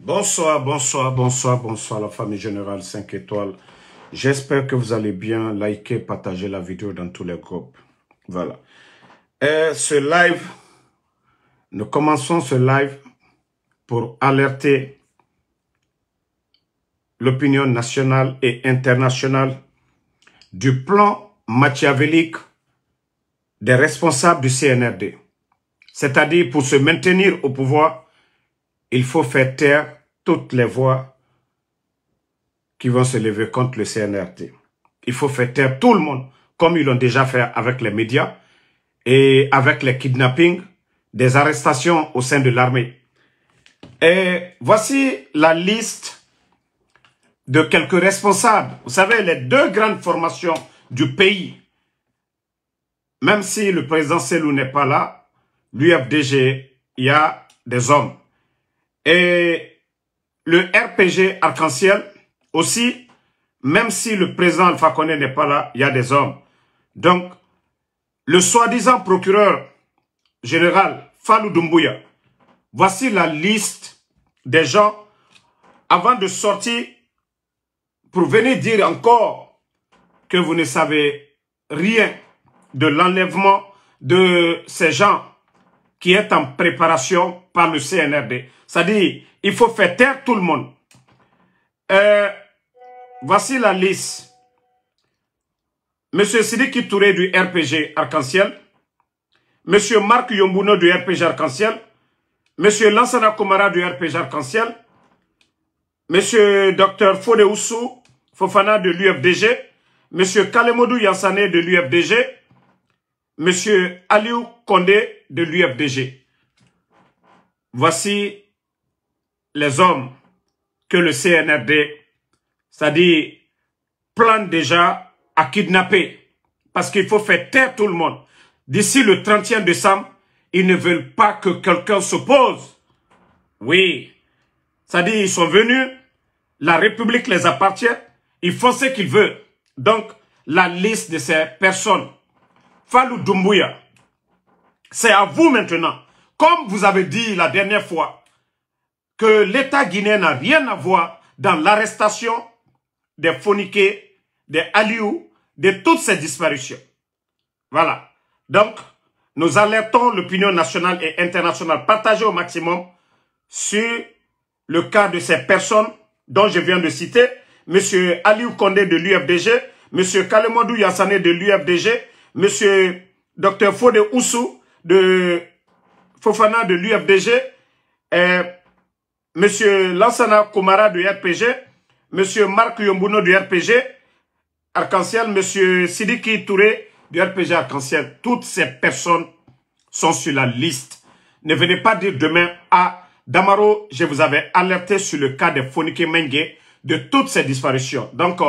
Bonsoir, bonsoir, bonsoir, bonsoir la famille générale 5 étoiles. J'espère que vous allez bien. Likez, partagez la vidéo dans tous les groupes. Voilà. Nous commençons ce live pour alerter l'opinion nationale et internationale du plan machiavélique des responsables du CNRD. C'est-à-dire, pour se maintenir au pouvoir, il faut faire taire toutes les voix qui vont se lever contre le CNRD. Il faut faire taire tout le monde, comme ils l'ont déjà fait avec les médias et avec les kidnappings, des arrestations au sein de l'armée. Et voici la liste de quelques responsables. Vous savez, les deux grandes formations du pays, même si le président Selou n'est pas là, l'UFDG, il y a des hommes. Et le RPG Arc-en-Ciel aussi, même si le président Alpha Condé n'est pas là, il y a des hommes. Donc, le soi-disant procureur général Fallou Doumbouya, voici la liste des gens avant de sortir pour venir dire encore que vous ne savez rien de l'enlèvement de ces gens qui est en préparation par le CNRD. C'est-à-dire, il faut faire taire tout le monde. Voici la liste. Monsieur Sidiki Touré du RPG Arc-en-Ciel, Monsieur Marc Yombuno du RPG Arc-en-Ciel, Monsieur Lansana Komara du RPG Arc-en-Ciel, Monsieur Dr Fode Oussou Fofana de l'UFDG, Monsieur Kalemodou Yansane de l'UFDG, Monsieur Aliou Condé de l'UFDG. Voici les hommes que le CNRD, c'est-à-dire, plane déjà à kidnapper. Parce qu'il faut faire taire tout le monde. D'ici le 31 décembre, ils ne veulent pas que quelqu'un s'oppose. Oui. C'est-à-dire, ils sont venus, la République les appartient, ils font ce qu'ils veulent. Donc, la liste de ces personnes, Fallou Doumbouya, c'est à vous maintenant. Comme vous avez dit la dernière fois, que l'État guinéen n'a rien à voir dans l'arrestation des Foniké, des Aliou, de toutes ces disparitions. Voilà. Donc, nous alertons l'opinion nationale et internationale. Partagez au maximum sur le cas de ces personnes dont je viens de citer. Monsieur Aliou Condé de l'UFDG, Monsieur Kalemodou Yassane de l'UFDG, Monsieur Dr Fode Oussou de Fofana de l'UFDG, Monsieur Lansana Komara du RPG, Monsieur Marc Yombuno du RPG Arc-en-Ciel, Monsieur Sidiki Touré du RPG Arc-en-Ciel. Toutes ces personnes sont sur la liste. Ne venez pas dire demain à Damaro, je vous avais alerté sur le cas de Foniké Mengue, de toutes ces disparitions. Donc,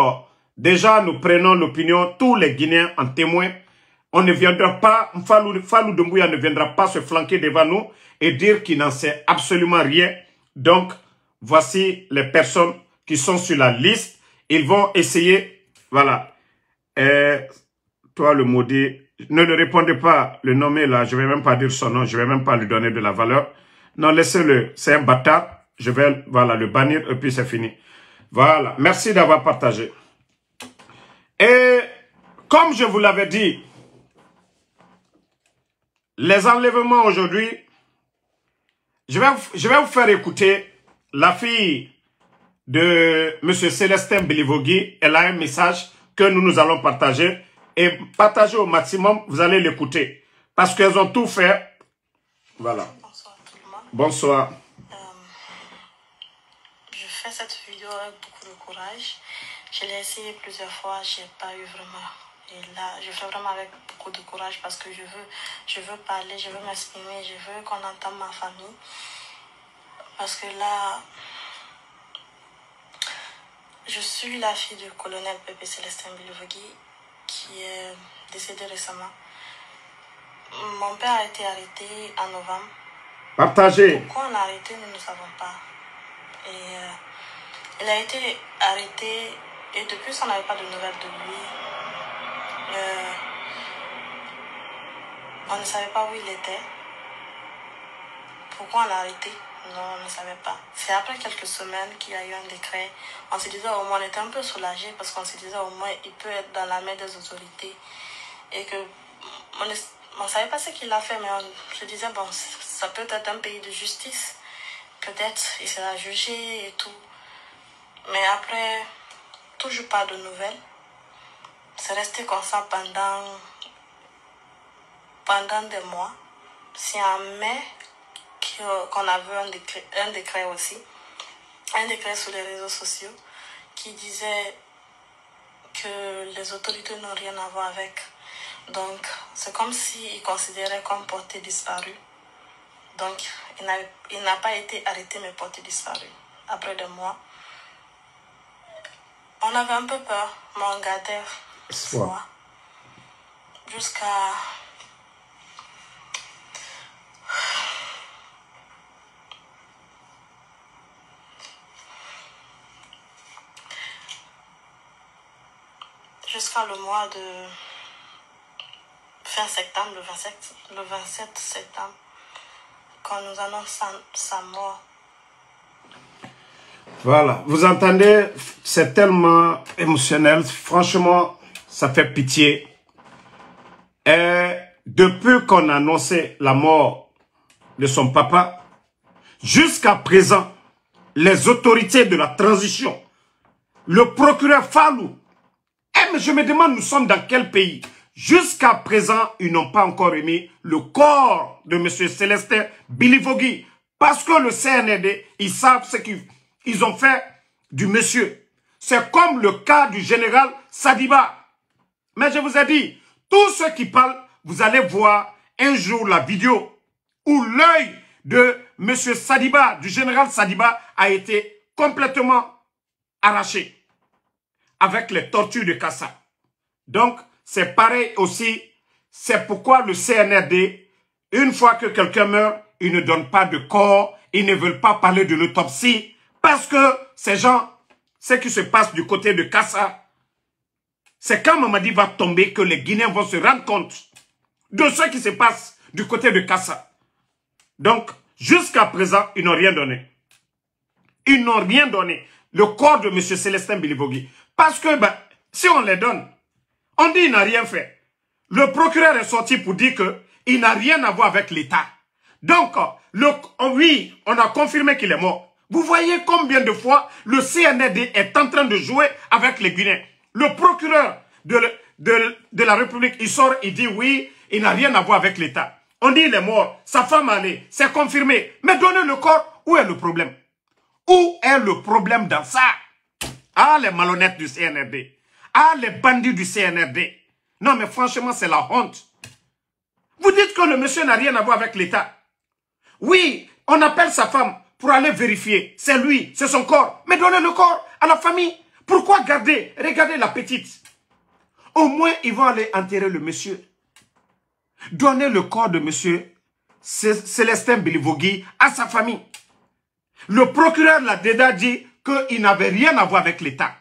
déjà, nous prenons l'opinion, tous les Guinéens en témoin. On ne viendra pas, Fallou Doumbouya ne viendra pas se flanquer devant nous et dire qu'il n'en sait absolument rien. Donc, voici les personnes qui sont sur la liste. Ils vont essayer, voilà. Toi, le maudit, ne le répondez pas, le nommer là, je ne vais même pas dire son nom, je ne vais même pas lui donner de la valeur. Non, laissez-le, c'est un bâtard. Je vais, voilà, le bannir et puis c'est fini. Voilà, merci d'avoir partagé. Et comme je vous l'avais dit, les enlèvements aujourd'hui, je vais vous faire écouter la fille de M. Célestin Bilivogui. Elle a un message que nous allons partager. Et partager au maximum, vous allez l'écouter. Parce qu'elles ont tout fait. Voilà. Bonsoir tout le monde. Bonsoir. Je fais cette vidéo avec beaucoup de courage. Je l'ai essayé plusieurs fois, je n'ai pas eu vraiment. Et là, je fais vraiment avec beaucoup de courage parce que je veux parler, je veux m'exprimer, je veux qu'on entende ma famille. Parce que là, je suis la fille du colonel Pépé Célestin Bilivogui qui est décédé récemment. Mon père a été arrêté en novembre. Partagez. Pourquoi on l'a arrêté, nous ne savons pas. Et il a été arrêté et depuis ça, on n'avait pas de nouvelles de lui. On ne savait pas où il était. Pourquoi on l'a arrêté, Non, on ne savait pas. C'est après quelques semaines qu'il y a eu un décret. On se disait au moins, on était un peu soulagés parce qu'on se disait au moins, il peut être dans la main des autorités. Et que on ne savait pas ce qu'il a fait, mais on se disait, bon, ça peut être un pays de justice. Peut-être, il sera jugé et tout. Mais après, toujours pas de nouvelles. C'est resté comme ça pendant des mois. C'est en mai qu'on a vu un décret aussi. Un décret sur les réseaux sociaux qui disait que les autorités n'ont rien à voir avec. Donc, c'est comme s'ils considéraient comme porté disparu. Donc, il n'a pas été arrêté, mais porté disparu. Après 2 mois, on avait un peu peur, mais on gardait foi. Jusqu'à... Jusqu'à le mois de fin septembre, le 27 septembre, quand nous annonce sa mort. Voilà, vous entendez, c'est tellement émotionnel, franchement, ça fait pitié. Et depuis qu'on a annoncé la mort de son papa, jusqu'à présent, les autorités de la transition, le procureur Fallou, mais je me demande, nous sommes dans quel pays? Jusqu'à présent, ils n'ont pas encore remis le corps de M. Célestin Bilivogui. Parce que le CNRD, ils savent ce qu'ils ont fait du monsieur. C'est comme le cas du général Sadiba. Mais je vous ai dit, tous ceux qui parlent, vous allez voir un jour la vidéo où l'œil de M. Sadiba, du général Sadiba, a été complètement arraché avec les tortures de Kassa. Donc, c'est pareil aussi. C'est pourquoi le CNRD, une fois que quelqu'un meurt, ils ne donnent pas de corps, ils ne veulent pas parler de l'autopsie, parce que ces gens, ce qui se passe du côté de Kassa, c'est quand Mamadi va tomber que les Guinéens vont se rendre compte de ce qui se passe du côté de Kassa. Donc, jusqu'à présent, ils n'ont rien donné. Ils n'ont rien donné. Le corps de M. Célestin Bilivogui. Parce que, si on les donne, on dit qu'il n'a rien fait. Le procureur est sorti pour dire qu'il n'a rien à voir avec l'État. Donc, oui, on a confirmé qu'il est mort. Vous voyez combien de fois le CNRD est en train de jouer avec les Guinéens. Le procureur de la République, il sort, il dit oui, il n'a rien à voir avec l'État. On dit qu'il est mort, sa femme allait, c'est confirmé. Mais donnez le corps, où est le problème? Où est le problème dans ça? Ah, les malhonnêtes du CNRD. Ah, les bandits du CNRD. Non, mais franchement, c'est la honte. Vous dites que le monsieur n'a rien à voir avec l'État. Oui, on appelle sa femme pour aller vérifier. C'est lui, c'est son corps. Mais donnez le corps à la famille. Pourquoi garder? Regardez la petite. Au moins, ils vont aller enterrer le monsieur. Donnez le corps de monsieur Célestin Bilivogui à sa famille. Le procureur l'a déjà dit qu'il n'avait rien à voir avec l'État.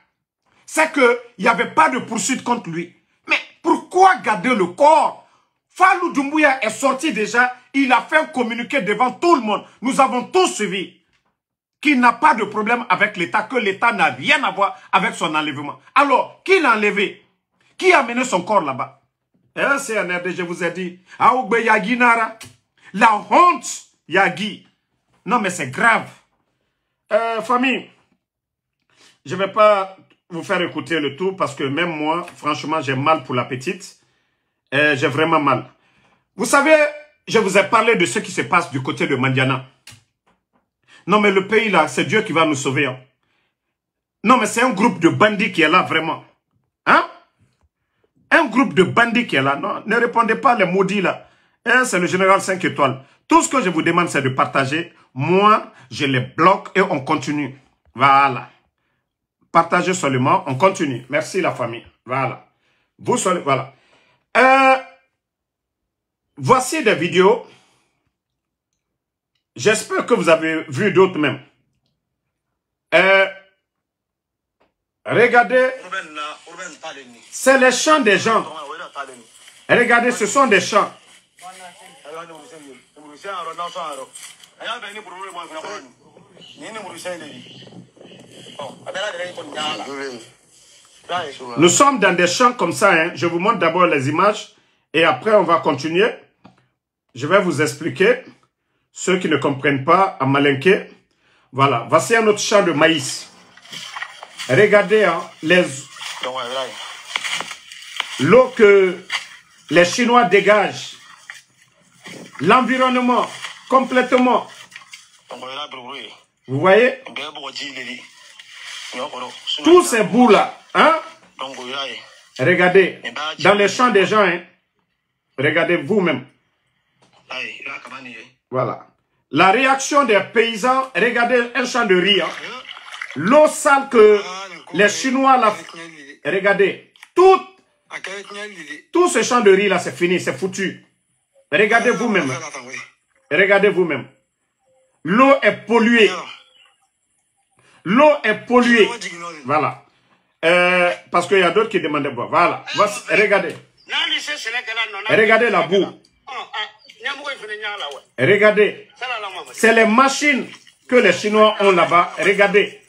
C'est qu'il n'y avait pas de poursuite contre lui. Mais pourquoi garder le corps? Fallou Doumbouya est sorti déjà. Il a fait un communiqué devant tout le monde. Nous avons tous suivi qu'il n'a pas de problème avec l'État, que l'État n'a rien à voir avec son enlèvement. Alors, qui l'a enlevé? Qui a amené son corps là-bas? C'est un RD, je vous ai dit. Aougbe Yagi Nara. La honte, Yagi. Non, mais c'est grave. Famille, je ne vais pas vous faire écouter le tout parce que même moi, franchement, j'ai mal pour la petite. J'ai vraiment mal. Vous savez, je vous ai parlé de ce qui se passe du côté de Mandiana. Non, mais le pays là, c'est Dieu qui va nous sauver. Hein. Non, mais c'est un groupe de bandits qui est là, vraiment. Hein? Un groupe de bandits qui est là. Non, ne répondez pas les maudits là. C'est le général 5 étoiles. Tout ce que je vous demande, c'est de partager. Moi, je les bloque et on continue. Voilà. Partagez seulement, on continue. Merci la famille. Voilà. Vous seulement, voilà. Voici des vidéos. J'espère que vous avez vu d'autres même. Regardez. C'est les chants des gens. Regardez, ce sont des chants. Nous sommes dans des champs comme ça. Hein. Je vous montre d'abord les images et après on va continuer. Je vais vous expliquer. Ceux qui ne comprennent pas à Malinké. Voilà, voici un autre champ de maïs. Regardez hein, l'eau que les Chinois dégagent. L'environnement complètement. Vous voyez? Tous ces bouts-là. Hein? Regardez. Dans les champs des gens. Hein? Regardez vous-même. Voilà. La réaction des paysans. Regardez un champ de riz. Hein? L'eau sale que les Chinois... Regardez. Tout ce champ de riz là, c'est fini. C'est foutu. Regardez vous-même. Regardez vous-même. L'eau est polluée. L'eau est polluée. Voilà. Parce qu'il y a d'autres qui demandaient boire. Voilà. Voici, regardez. Regardez la boue. Regardez. C'est les machines que les Chinois ont là-bas. Regardez.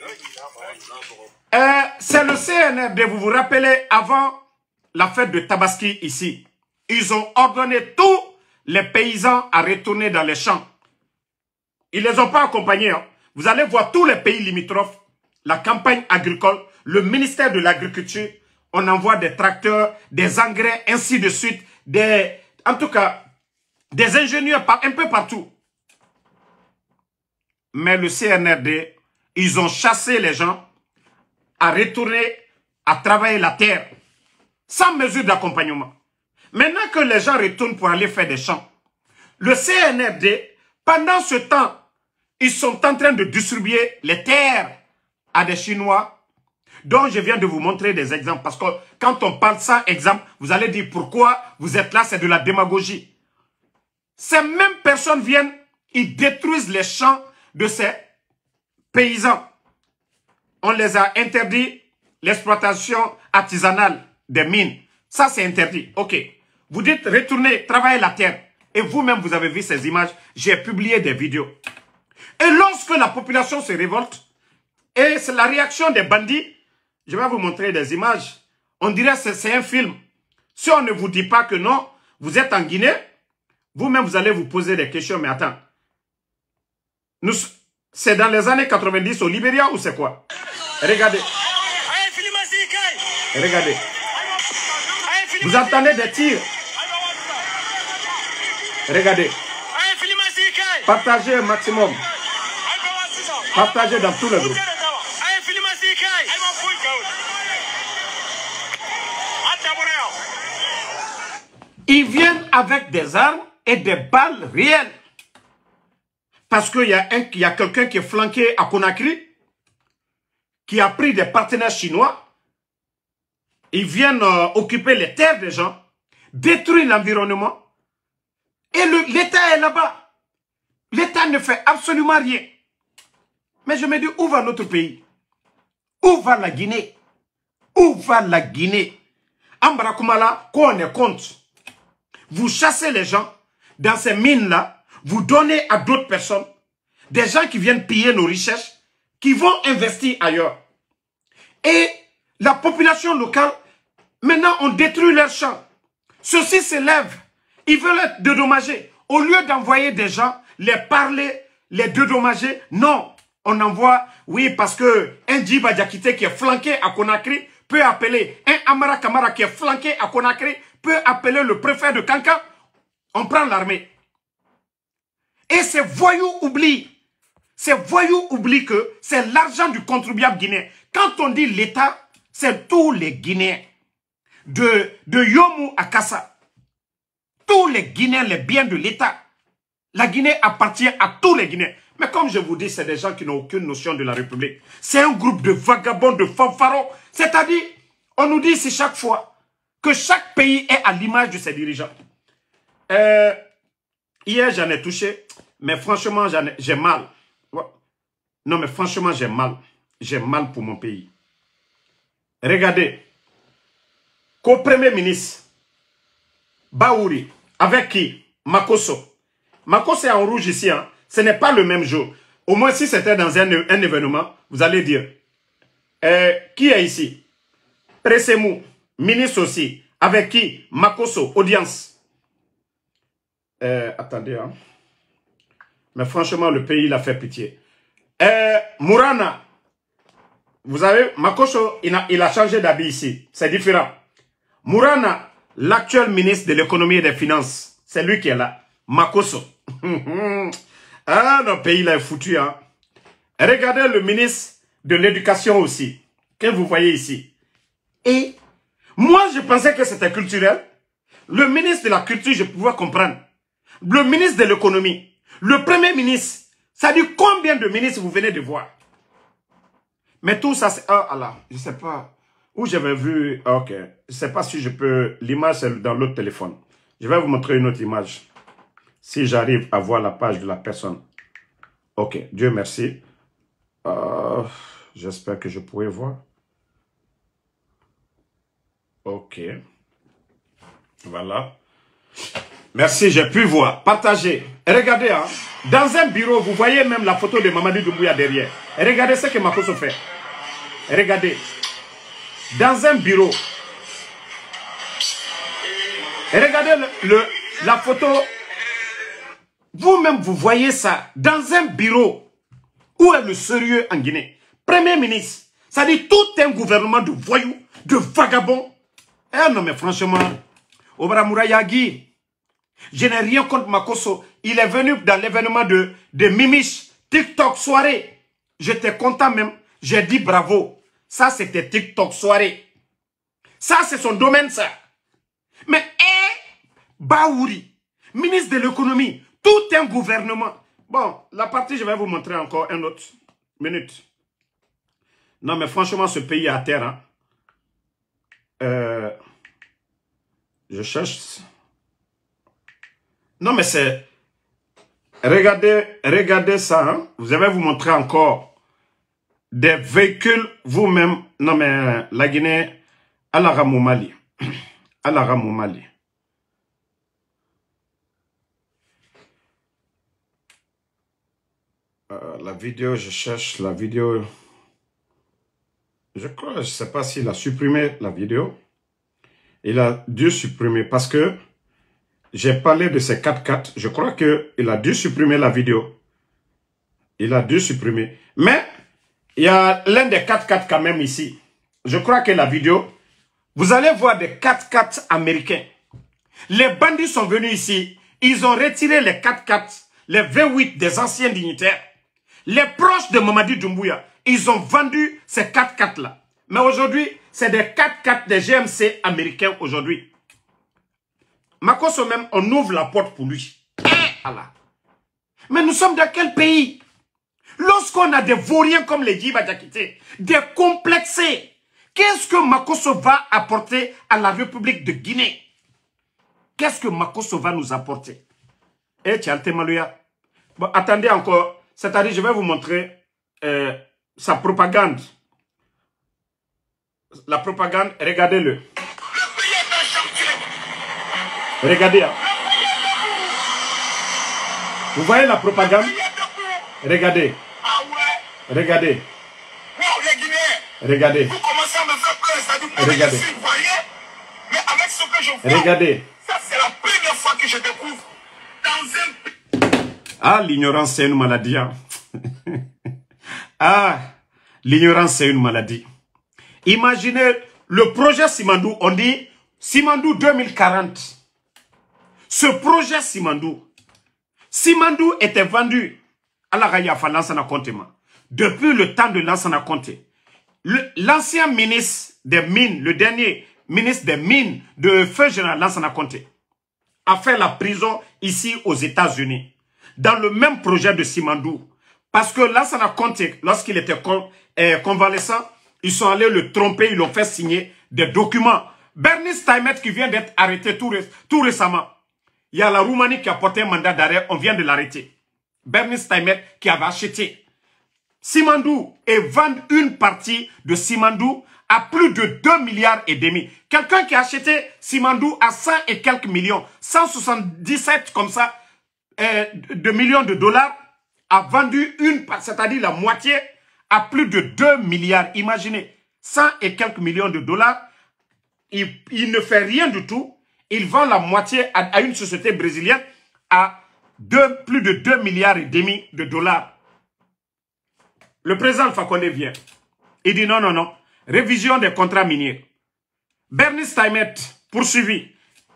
C'est le CNRD. Vous vous rappelez, avant la fête de Tabaski ici, ils ont ordonné tous les paysans à retourner dans les champs. Ils ne les ont pas accompagnés. Hein. Vous allez voir tous les pays limitrophes, la campagne agricole, le ministère de l'Agriculture, on envoie des tracteurs, des engrais, ainsi de suite, en tout cas, des ingénieurs un peu partout. Mais le CNRD, ils ont chassé les gens à retourner à travailler la terre, sans mesure d'accompagnement. Maintenant que les gens retournent pour aller faire des champs, le CNRD, pendant ce temps, ils sont en train de distribuer les terres à des Chinois, dont je viens de vous montrer des exemples. Parce que quand on parle sans exemple, vous allez dire pourquoi vous êtes là, c'est de la démagogie. Ces mêmes personnes viennent, ils détruisent les champs de ces paysans. On les a interdit l'exploitation artisanale des mines. Ça, c'est interdit. Ok. Vous dites retournez, travaillez la terre. Et vous-même, vous avez vu ces images. J'ai publié des vidéos. Et lorsque la population se révolte, et c'est la réaction des bandits, je vais vous montrer des images. On dirait que c'est un film. Si on ne vous dit pas que non, vous êtes en Guinée, vous-même, vous allez vous poser des questions. Mais attends, c'est dans les années 90 au Libéria ou c'est quoi? Regardez. Regardez. Vous entendez des tirs. Regardez. Partagez un maximum. Partagez dans tous les groupes. Ils viennent avec des armes et des balles réelles. Parce qu'il y a quelqu'un qui est flanqué à Conakry, qui a pris des partenaires chinois. Ils viennent occuper les terres des gens, détruire l'environnement. Et l'État est là-bas. L'État ne fait absolument rien. Mais je me dis, où va notre pays? Où va la Guinée? Où va la Guinée? Ambarakoumala, quoi on est compte? Vous chassez les gens dans ces mines-là, vous donnez à d'autres personnes, des gens qui viennent piller nos richesses, qui vont investir ailleurs. Et la population locale, maintenant on détruit leurs champs. Ceux-ci s'élèvent, ils veulent être dédommagés. Au lieu d'envoyer des gens, les parler, les dédommager, non. On envoie, oui, parce que un Djiba Diakité qui est flanqué à Conakry peut appeler, un Amara Kamara qui est flanqué à Conakry peut appeler le préfet de Kankan. On prend l'armée. Et ces voyous oublient. Ces voyous oublient que c'est l'argent du contribuable guinéen. Quand on dit l'État, c'est tous les Guinéens. De Yomu à Kassa. Tous les Guinéens, les biens de l'État. La Guinée appartient à tous les Guinéens. Mais comme je vous dis, c'est des gens qui n'ont aucune notion de la République. C'est un groupe de vagabonds, de fanfarons. C'est-à-dire, on nous dit ici chaque fois que chaque pays est à l'image de ses dirigeants. Hier, j'en ai touché, mais franchement, j'ai mal. Non, mais franchement, j'ai mal. J'ai mal pour mon pays. Regardez, qu'au Premier ministre, Baouri, avec qui? Makosso. Makosso est en rouge ici, hein. Ce n'est pas le même jour. Au moins, si c'était dans un événement, vous allez dire, qui est ici? Pressemou, ministre aussi. Avec qui? Makosso, audience. Attendez, hein. Mais franchement, le pays, il a fait pitié. Mourana, vous avez, Makosso, il a changé d'habit ici. C'est différent. Mourana, l'actuel ministre de l'économie et des finances, c'est lui qui est là. Makosso. Ah, notre pays, là, est foutu, hein. Regardez le ministre de l'éducation aussi, que vous voyez ici. Et moi, je pensais que c'était culturel. Le ministre de la culture, je pouvais comprendre. Le ministre de l'économie, le premier ministre, ça dit combien de ministres vous venez de voir? Mais tout ça, c'est... Ah, Allah, je ne sais pas. Où j'avais vu... Ok, je ne sais pas si je peux... L'image, c'est dans l'autre téléphone. Je vais vous montrer une autre image. Si j'arrive à voir la page de la personne. Ok, Dieu merci. J'espère que je pourrai voir. Ok. Voilà. Merci, j'ai pu voir. Partagez. Et regardez, hein, dans un bureau, vous voyez même la photo de Mamadi Doumbouya derrière. Et regardez ce que Makosso fait. Et regardez. Dans un bureau. Et regardez la photo. Vous-même, vous voyez ça. Dans un bureau. Où est le sérieux en Guinée? Premier ministre. Ça dit tout un gouvernement de voyous, de vagabonds. Eh non, mais franchement, Obara Mourayagi, je n'ai rien contre Makosso. Il est venu dans l'événement de Mimiche, TikTok soirée. J'étais content même. J'ai dit bravo. Ça, c'était TikTok soirée. Ça, c'est son domaine, ça. Mais, Baouri, ministre de l'économie, tout un gouvernement. Bon, la partie, je vais vous montrer encore une autre minute. Non, mais franchement, ce pays est à terre. Hein. Je cherche. Non, mais c'est... Regardez ça. Hein. Vous allez vous montrer encore des véhicules vous-même. Non, mais la Guinée, à la Ramoumali. À la Ramoumali. La vidéo, je cherche la vidéo. Je crois, je ne sais pas s'il a supprimé la vidéo. Il a dû supprimer parce que j'ai parlé de ces 4x4. Je crois qu'il a dû supprimer la vidéo. Il a dû supprimer. Mais il y a l'un des 4x4 quand même ici. Je crois que la vidéo, vous allez voir des 4x4 américains. Les bandits sont venus ici. Ils ont retiré les 4x4, les V8 des anciens dignitaires. Les proches de Mamadi Doumbouya, ils ont vendu ces 4x4 là. Mais aujourd'hui, c'est des 4x4 des GMC américains aujourd'hui. Makosso même, on ouvre la porte pour lui. Allah. Mais nous sommes dans quel pays? Lorsqu'on a des vauriens comme les Djiba Diakité, des complexés, qu'est-ce que Makosso va apporter à la République de Guinée? Qu'est-ce que Makosso va nous apporter? Eh, Tchalte Malouya. Bon, attendez encore. C'est-à-dire, je vais vous montrer sa propagande. La propagande, regardez-le. Regardez. Hein. Vous voyez la propagande? Regardez. Regardez. Regardez. Vous commencez à me faire peur, c'est-à-dire que regardez. je suis voyant, mais avec ce que je vois, regardez. Ça c'est la première fois que je découvre dans un... Ah, l'ignorance c'est une maladie. Hein. Ah, l'ignorance c'est une maladie. Imaginez le projet Simandou, on dit Simandou 2040. Ce projet Simandou était vendu à la Rayafa Lansana Contéma. Depuis le temps de Lansana Conté. L'ancien ministre des Mines, le dernier ministre des Mines de Feu Général Lansana Conté, a fait la prison ici aux États-Unis. Dans le même projet de Simandou. Parce que Lansana Conté, lorsqu'il était convalescent, ils sont allés le tromper, ils l'ont fait signer des documents. Bernice Taimet qui vient d'être arrêté tout récemment. Il y a la Roumanie qui a porté un mandat d'arrêt, on vient de l'arrêter. Bernice Taimet qui avait acheté Simandou et vendre une partie de Simandou à plus de 2 milliards et demi. Quelqu'un qui a acheté Simandou à 100 et quelques millions, 177 comme ça, de millions de dollars, a vendu c'est-à-dire la moitié, à plus de 2 milliards. Imaginez, 100 et quelques millions de dollars. Il ne fait rien du tout. Il vend la moitié à une société brésilienne à plus de 2 milliards et demi de dollars. Le président Alpha Condé vient. Il dit non, non, non. Révision des contrats miniers. Bernice Taimet, poursuivi.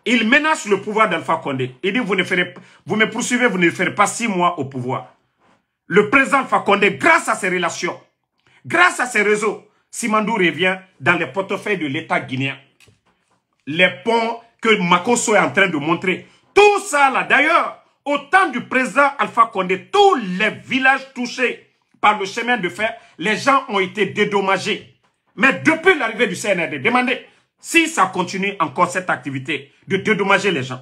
Il menace le pouvoir d'Alpha Condé. Il dit vous me poursuivez, vous ne ferez pas 6 mois au pouvoir. Le président Alpha Condé, grâce à ses relations, grâce à ses réseaux, Simandou revient dans les portefeuilles de l'État guinéen. Les ponts que Makosso est en train de montrer. Tout ça là, d'ailleurs, au temps du président Alpha Condé, tous les villages touchés par le chemin de fer, les gens ont été dédommagés. Mais depuis l'arrivée du CNRD, demandez si ça continue encore cette activité de dédommager les gens.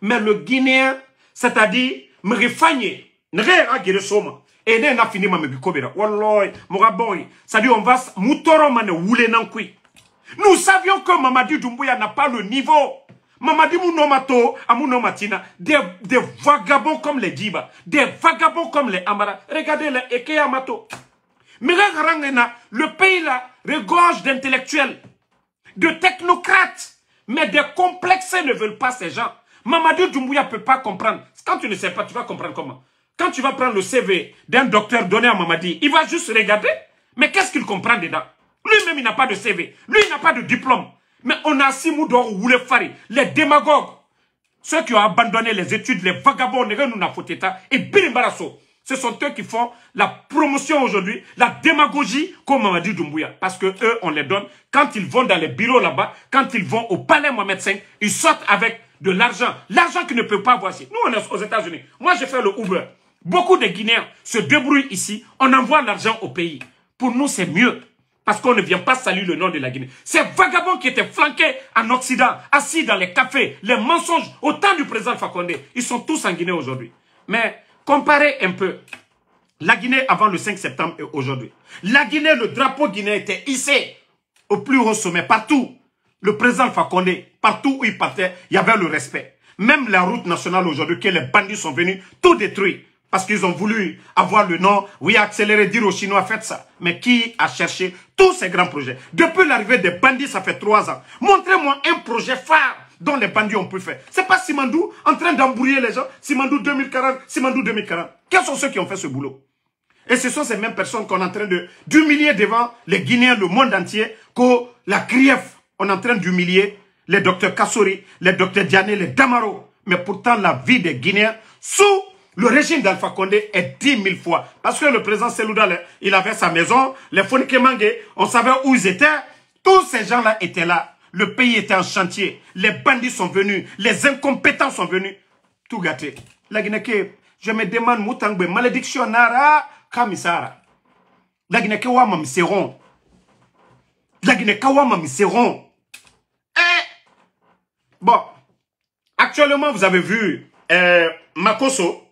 Mais le Guinéen, c'est-à-dire, me refagner, ne rien guérir soma. Et n'a fini ma me bikobera. Walloy, moraboy. C'est-à-dire, on va moutoro mane woule nankui. Nous savions que Mamadi Doumbouya n'a pas le niveau. Mamadi Mounomato, Amounomatina, des vagabonds comme les Djiba, des vagabonds comme les Amara. Regardez les Ekeyamato. Mais le pays là regorge d'intellectuels, de technocrates. Mais des complexés ne veulent pas ces gens. Mamadi Doumbouya ne peut pas comprendre. Quand tu ne sais pas, tu vas comprendre comment. Quand tu vas prendre le CV d'un docteur donné à Mamadi, il va juste regarder. Mais qu'est-ce qu'il comprend dedans? Lui-même, il n'a pas de CV. Lui, il n'a pas de diplôme. Mais on a Simoudor ou les Fari, les démagogues, ceux qui ont abandonné les études, les vagabonds, et Bilimbarasso. Ce sont eux qui font la promotion aujourd'hui, la démagogie comme Mamadi Doumbouya. Parce que eux, on les donne. Quand ils vont dans les bureaux là-bas, quand ils vont au palais Mohamed V, ils sortent avec de l'argent. L'argent qu'ils ne peuvent pas avoir ici. Nous, on est aux États-Unis. Moi, j'ai fait le Uber. Beaucoup de Guinéens se débrouillent ici. On envoie l'argent au pays. Pour nous, c'est mieux. Parce qu'on ne vient pas saluer le nom de la Guinée. Ces vagabonds qui étaient flanqués en Occident, assis dans les cafés, les mensonges, au temps du président Alpha Condé, ils sont tous en Guinée aujourd'hui. Mais comparez un peu la Guinée avant le 5 septembre et aujourd'hui. La Guinée, le drapeau guinéen était hissé au plus haut sommet, partout. Le président Alpha Condé, partout où il partait, il y avait le respect. Même la route nationale aujourd'hui, que les bandits sont venus tout détruire. Parce qu'ils ont voulu avoir le nom, oui, accélérer, dire aux Chinois, faites ça. Mais qui a cherché tous ces grands projets? Depuis l'arrivée des bandits, ça fait 3 ans. Montrez-moi un projet phare dont les bandits ont pu faire. C'est pas Simandou en train d'embrouiller les gens. Simandou 2040, Simandou 2040. Quels sont ceux qui ont fait ce boulot? Et ce sont ces mêmes personnes qu'on est en train d'humilier devant les Guinéens, le monde entier, que la CRIEF, on est en train d'humilier les docteurs Kassori, les docteurs Diané, les Damaro. Mais pourtant, la vie des Guinéens, sous le régime d'Alpha Condé est 10 000 fois. Parce que le président Selouda, il avait sa maison, les Fonikemangue, on savait où ils étaient. Tous ces gens-là étaient là. Le pays était en chantier. Les bandits sont venus. Les incompétents sont venus. Tout gâté. La Guinée, je me demande, Moutangbe, malédiction nara, kamisara. La Guinée, wama miseron. La Guinée, wama miseron. Bon. Actuellement, vous avez vu Makosso,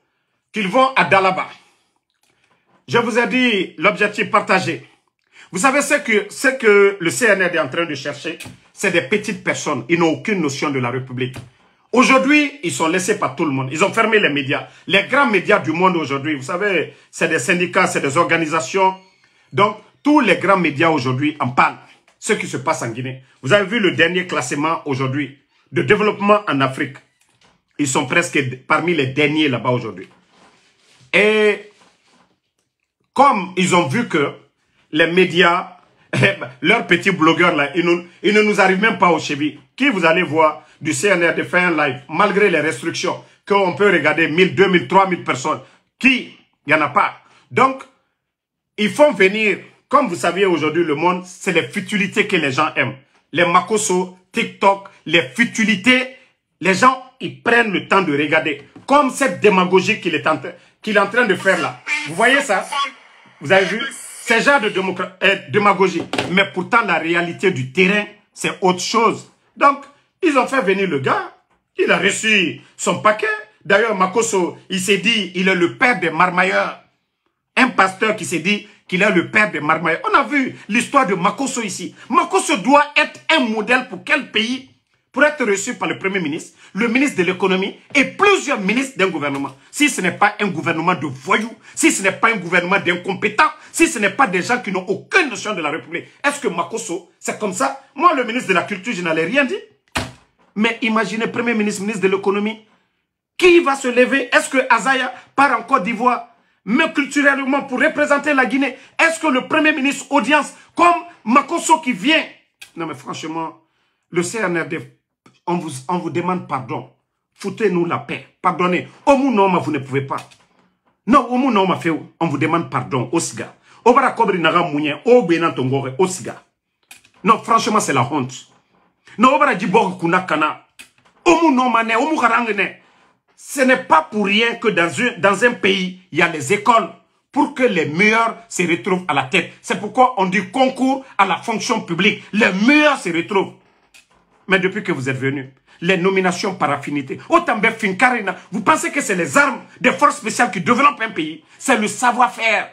qu'ils vont à Dalaba. Je vous ai dit l'objectif partagé. Vous savez ce que le CNRD est en train de chercher, c'est des petites personnes. Ils n'ont aucune notion de la République. Aujourd'hui, ils sont laissés par tout le monde. Ils ont fermé les médias. Les grands médias du monde aujourd'hui, vous savez, c'est des syndicats, c'est des organisations. Donc, tous les grands médias aujourd'hui en parlent. Ce qui se passe en Guinée. Vous avez vu le dernier classement aujourd'hui de développement en Afrique. Ils sont presque parmi les derniers là-bas aujourd'hui. Et comme ils ont vu que les médias, leurs petits blogueurs là, ils ne nous arrivent même pas au chevilles. Qui vous allez voir du CNRD faire un live, malgré les restrictions, qu'on peut regarder 1000, 2000, 3000 personnes. Qui? Il n'y en a pas. Donc, ils font venir, comme vous savez aujourd'hui, le monde, c'est les futilités que les gens aiment. Les Makosso, TikTok, les futilités, les gens, ils prennent le temps de regarder. Comme cette démagogie qu'il est en train de faire là. Vous voyez ça? Vous avez vu? C'est genre de démagogie. Mais pourtant, la réalité du terrain, c'est autre chose. Donc, ils ont fait venir le gars. Il a reçu son paquet. D'ailleurs, Makosso, il s'est dit, il est le père des marmailleurs. Un pasteur qui s'est dit qu'il est le père des marmailleurs. On a vu l'histoire de Makosso ici. Makosso doit être un modèle pour quel pays? pour être reçu par le Premier ministre, le ministre de l'économie et plusieurs ministres d'un gouvernement. Si ce n'est pas un gouvernement de voyous, si ce n'est pas un gouvernement d'incompétents, si ce n'est pas des gens qui n'ont aucune notion de la République, est-ce que Makosso, c'est comme ça? Moi, le ministre de la Culture, je n'allais rien dire. Mais imaginez, Premier ministre, ministre de l'économie, qui va se lever? Est-ce que Azaya part en Côte d'Ivoire, mais culturellement pour représenter la Guinée? Est-ce que le Premier ministre audience, comme Makosso qui vient? Non mais franchement, le CNRD, on vous demande pardon. Foutez-nous la paix. Pardonnez. Omu non, vous ne pouvez pas. Non, Omu non, on vous demande pardon. Osiga. Obara kobri naga mounyen. Obenan tongore. Osiga. Non, franchement, c'est la honte. Non, obara djibor kunakana. Omu non, mané. Omu karangene. Ce n'est pas pour rien que dans un pays, il y a les écoles pour que les meilleurs se retrouvent à la tête. C'est pourquoi on dit concours à la fonction publique. Les meilleurs se retrouvent. Mais depuis que vous êtes venus, les nominations par affinité, vous pensez que c'est les armes des forces spéciales qui développent un pays? C'est le savoir-faire.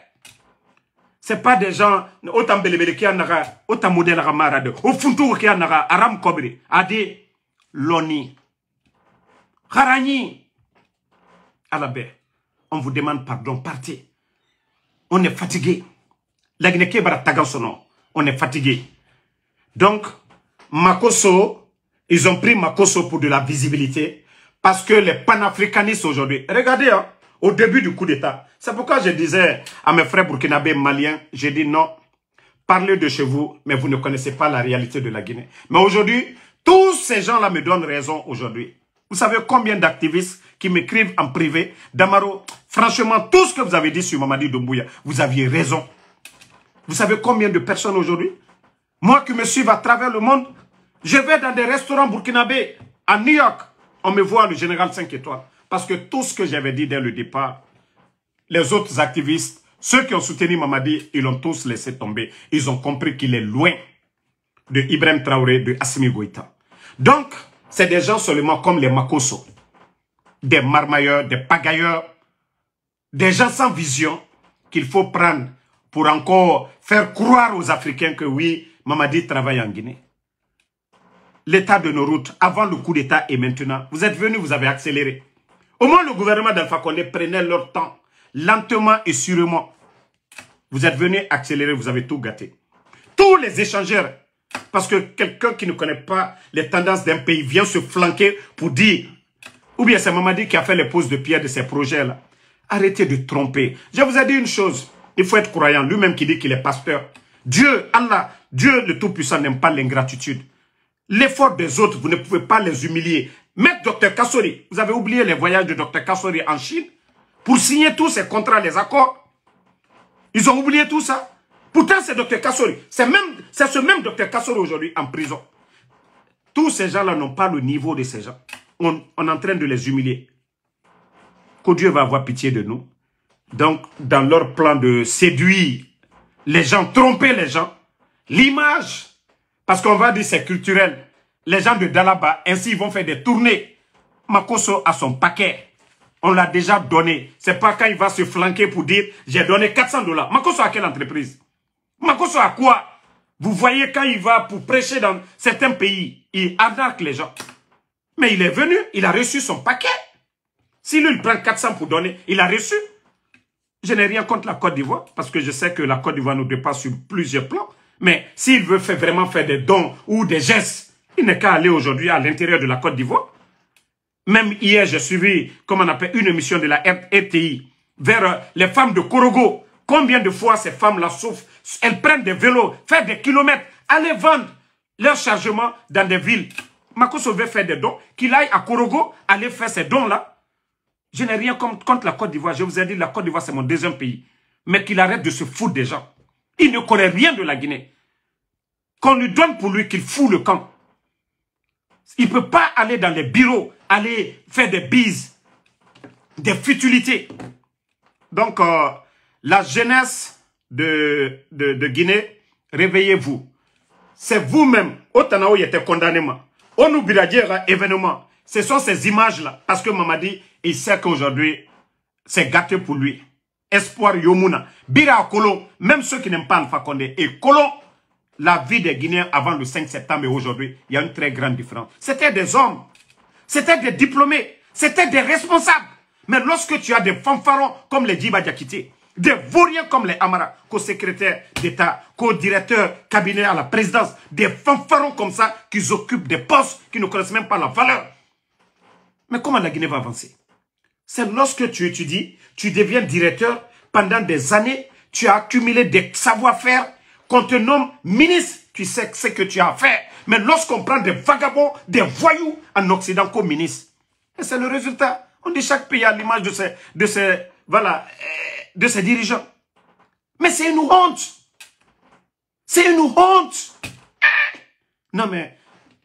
Ce n'est pas des gens, autant belebele qui en a, autant modèle ramarade, au funtou qui en a, aram kobri, adi, loni, harani, à la baie. On vous demande pardon, partez. On est fatigué. La Guinée bara tagansono, on est fatigué. Donc, Makosso, ils ont pris Makosso pour de la visibilité parce que les panafricanistes aujourd'hui, regardez, hein, au début du coup d'État, c'est pourquoi je disais à mes frères burkinabés maliens, j'ai dit non, parlez de chez vous, mais vous ne connaissez pas la réalité de la Guinée. Mais aujourd'hui, tous ces gens-là me donnent raison aujourd'hui. Vous savez combien d'activistes qui m'écrivent en privé, Damaro, franchement, tout ce que vous avez dit sur Mamadi Doumbouya, vous aviez raison. Vous savez combien de personnes aujourd'hui? Moi qui me suivent à travers le monde, je vais dans des restaurants burkinabés, à New York, on me voit le général 5 étoiles. Parce que tout ce que j'avais dit dès le départ, les autres activistes, ceux qui ont soutenu Mamadi, ils l'ont tous laissé tomber. Ils ont compris qu'il est loin de Ibrahim Traoré, de Assimi Goïta. Donc, c'est des gens seulement comme les Makosso, des marmailleurs, des pagailleurs, des gens sans vision qu'il faut prendre pour encore faire croire aux Africains que oui, Mamadi travaille en Guinée. L'état de nos routes, avant le coup d'État et maintenant, vous êtes venus, vous avez accéléré. Au moins, le gouvernement d'Alpha Condé prenait leur temps, lentement et sûrement. Vous êtes venus accélérer, vous avez tout gâté. Tous les échangeurs, parce que quelqu'un qui ne connaît pas les tendances d'un pays vient se flanquer pour dire, ou bien c'est Mamadi qui a fait les poses de pierre de ces projets-là. Arrêtez de tromper. Je vous ai dit une chose, il faut être croyant, lui-même qui dit qu'il est pasteur. Dieu, Allah, Dieu le Tout-Puissant n'aime pas l'ingratitude. L'effort des autres, vous ne pouvez pas les humilier. Maître Dr Kassori, vous avez oublié les voyages de Dr Kassori en Chine pour signer tous ces contrats, les accords. Ils ont oublié tout ça. Pourtant, c'est Dr Kassori. C'est ce même Dr Kassori aujourd'hui en prison. Tous ces gens-là n'ont pas le niveau de ces gens. On est en train de les humilier. Que Dieu va avoir pitié de nous. Donc, dans leur plan de séduire les gens, tromper les gens, l'image, parce qu'on va dire c'est culturel. Les gens de Dalaba, ainsi, ils vont faire des tournées. Makosso a son paquet. On l'a déjà donné. C'est pas quand il va se flanquer pour dire j'ai donné $400. Makosso a quelle entreprise? Makosso a quoi? Vous voyez quand il va pour prêcher dans certains pays, il arnaque les gens. Mais il est venu, il a reçu son paquet. Si lui, il prend 400 pour donner, il a reçu. Je n'ai rien contre la Côte d'Ivoire, parce que je sais que la Côte d'Ivoire nous dépasse sur plusieurs plans. Mais s'il veut vraiment faire des dons ou des gestes, il n'est qu'à aller aujourd'hui à l'intérieur de la Côte d'Ivoire. Même hier, j'ai suivi, comme on appelle, une émission de la RTI vers les femmes de Korogo. Combien de fois ces femmes-là souffrent? Elles prennent des vélos, font des kilomètres, aller vendre leur chargement dans des villes. Makosso veut faire des dons, qu'il aille à Korogo, aller faire ces dons-là. Je n'ai rien contre la Côte d'Ivoire. Je vous ai dit, la Côte d'Ivoire, c'est mon deuxième pays. Mais qu'il arrête de se foutre des gens. Il ne connaît rien de la Guinée. Qu'on lui donne pour lui qu'il fout le camp. Il ne peut pas aller dans les bureaux, aller faire des bises, des futilités. Donc, la jeunesse de Guinée, réveillez-vous. C'est vous-même. Otanao était condamné. On oublie événement. Ce sont ces images-là. Parce que Mamadi, il sait qu'aujourd'hui, c'est gâté pour lui. Espoir Yomuna. Bira Kolon, même ceux qui n'aiment pas Alpha Condé. Et Kolon, la vie des Guinéens avant le 5 septembre et aujourd'hui, il y a une très grande différence. C'était des hommes, c'était des diplômés, c'était des responsables. Mais lorsque tu as des fanfarons comme les Djiba Diakité, des vauriens comme les Amara, co-secrétaires d'État, co-directeurs cabinet à la présidence, des fanfarons comme ça qui occupent des postes qui ne connaissent même pas la valeur. Mais comment la Guinée va avancer? C'est lorsque tu étudies, tu deviens directeur, pendant des années, tu as accumulé des savoir-faire, qu'on te nomme ministre, tu sais ce que tu as à faire. Mais lorsqu'on prend des vagabonds, des voyous en Occident comme ministre, c'est le résultat. On dit chaque pays a l'image de ses dirigeants. Mais c'est une honte. C'est une honte. Non mais,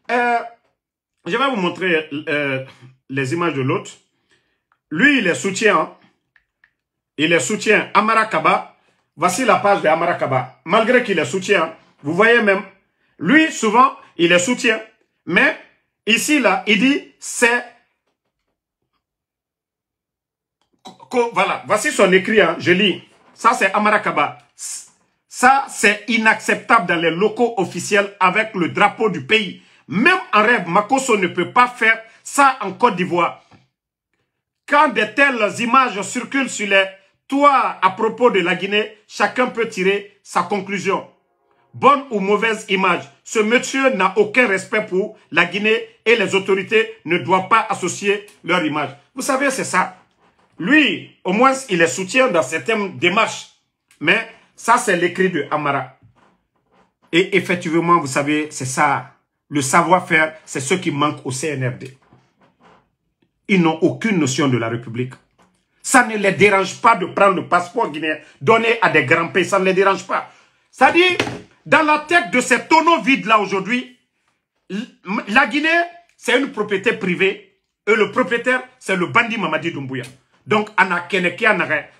je vais vous montrer les images de l'autre. Lui, il est soutien. Il est soutien Amara Kaba. Voici la page de Amara Kaba. Malgré qu'il est soutien, vous voyez même, lui, souvent, il est soutien. Mais, ici, là, il dit, c'est... Voilà, voici son écrit, hein, je lis. Ça, c'est Amara Kaba. Ça, c'est inacceptable dans les locaux officiels avec le drapeau du pays. Même en rêve, Makosso ne peut pas faire ça en Côte d'Ivoire. Quand de telles images circulent sur les toits à propos de la Guinée, chacun peut tirer sa conclusion. Bonne ou mauvaise image, ce monsieur n'a aucun respect pour la Guinée et les autorités ne doivent pas associer leur image. Vous savez, c'est ça. Lui, au moins, il est soutien dans certaines démarches. Mais ça, c'est l'écrit de Amara. Et effectivement, vous savez, c'est ça. Le savoir-faire, c'est ce qui manque au CNRD. Ils n'ont aucune notion de la République. Ça ne les dérange pas de prendre le passeport guinéen, donner à des grands pays, ça ne les dérange pas. C'est-à-dire, dans la tête de ces tonneaux vides-là aujourd'hui, la Guinée, c'est une propriété privée, et le propriétaire, c'est le bandit Mamadi Doumbouya. Donc,